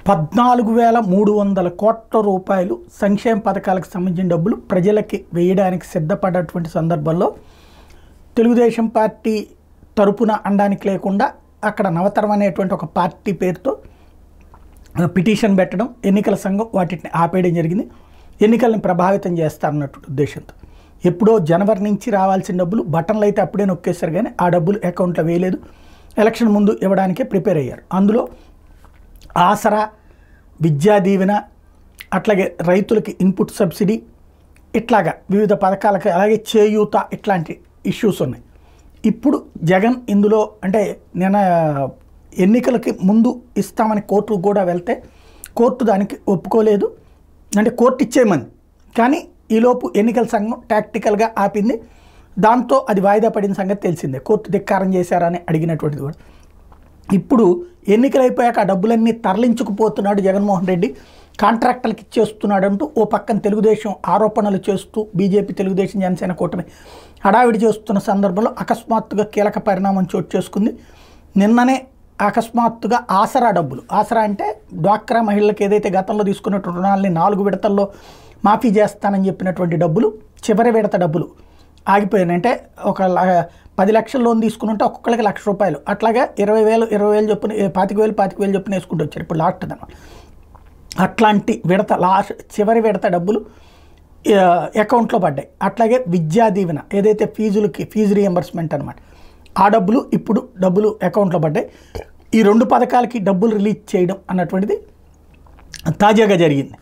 14,300 కోట్ల రూపాయలు సంక్షేమ పథకాలకు సంబంధించిన డబ్బులు ప్రజలకి వేయడానికి సిద్ధపడ్డటువంటి సందర్భంలో తెలుగుదేశం పార్టీ తరపున అనడానికి లేకుండా అక్కడ నవతరం అనేటువంటి ఒక పార్టీ పేరుతో పిటిషన్ పెట్టడం, ఎన్నికల సంఘం వాటిని ఆపేయడం జరిగింది. ఎన్నికలను ప్రభావితం చేస్తారన్నటువంటి ఉద్దేశంతో ఎప్పుడో జనవరి నుంచి రావాల్సిన డబ్బులు బటన్లు అయితే అప్పుడే నొక్కేశారు, కానీ ఆ డబ్బులు అకౌంట్లో వేయలేదు. ఎలక్షన్ ముందు ఇవ్వడానికే ప్రిపేర్ అయ్యారు. అందులో ఆసరా, విద్యా దీవెన, అట్లాగే రైతులకి ఇన్పుట్ సబ్సిడీ, ఇట్లాగా వివిధ పథకాలకి, అలాగే చేయూత, ఇట్లాంటి ఇష్యూస్ ఉన్నాయి. ఇప్పుడు జగన్ ఇందులో అంటే నేను ఎన్నికలకి ముందు ఇస్తామని కోర్టుకు కూడా వెళ్తే కోర్టు దానికి ఒప్పుకోలేదు, అంటే కోర్టు ఇచ్చేయమని. కానీ ఈలోపు ఎన్నికల సంఘం టాక్టికల్గా ఆపింది. దాంతో అది వాయిదా పడిన సంగతి తెలిసిందే. కోర్టు ధిక్కారం చేశారని అడిగినటువంటిది కూడా. ఇప్పుడు ఎన్నికలు అయిపోయాక ఆ డబ్బులన్నీ తరలించుకుపోతున్నాడు జగన్మోహన్ రెడ్డి, కాంట్రాక్టర్లకు ఇచ్చేస్తున్నాడు అంటూ ఓ పక్కన తెలుగుదేశం ఆరోపణలు చేస్తూ బీజేపీ, తెలుగుదేశం, జనసేన కూటమి హడావిడి చేస్తున్న సందర్భంలో అకస్మాత్తుగా కీలక పరిణామం చోటు చేసుకుంది. నిన్ననే అకస్మాత్తుగా ఆసరా డబ్బులు, ఆసరా అంటే డ్వాక్రా మహిళలకు ఏదైతే గతంలో తీసుకున్నటువంటి రుణాలని 4 విడతల్లో మాఫీ చేస్తానని చెప్పినటువంటి డబ్బులు, చివరి విడత డబ్బులు ఆగిపోయాయి. అంటే ఒక 10 లక్షల లోన్ తీసుకుని ఒక్కొక్కరికి ₹1,00,000, అట్లాగా 20,000 చొప్పున 25,000 చొప్పున వేసుకుంటూ వచ్చారు. ఇప్పుడు లాస్ట్ అనమాట. అట్లాంటి విడత చివరి విడత డబ్బులు అకౌంట్లో పడ్డాయి. అట్లాగే విద్యా దీవెన ఏదైతే ఫీజు రీఎంబర్స్మెంట్ అనమాట, ఆ డబ్బులు ఇప్పుడు అకౌంట్లో పడ్డాయి. ఈ 2 పథకాలకి డబ్బులు రిలీజ్ చేయడం అన్నటువంటిది తాజాగా జరిగింది.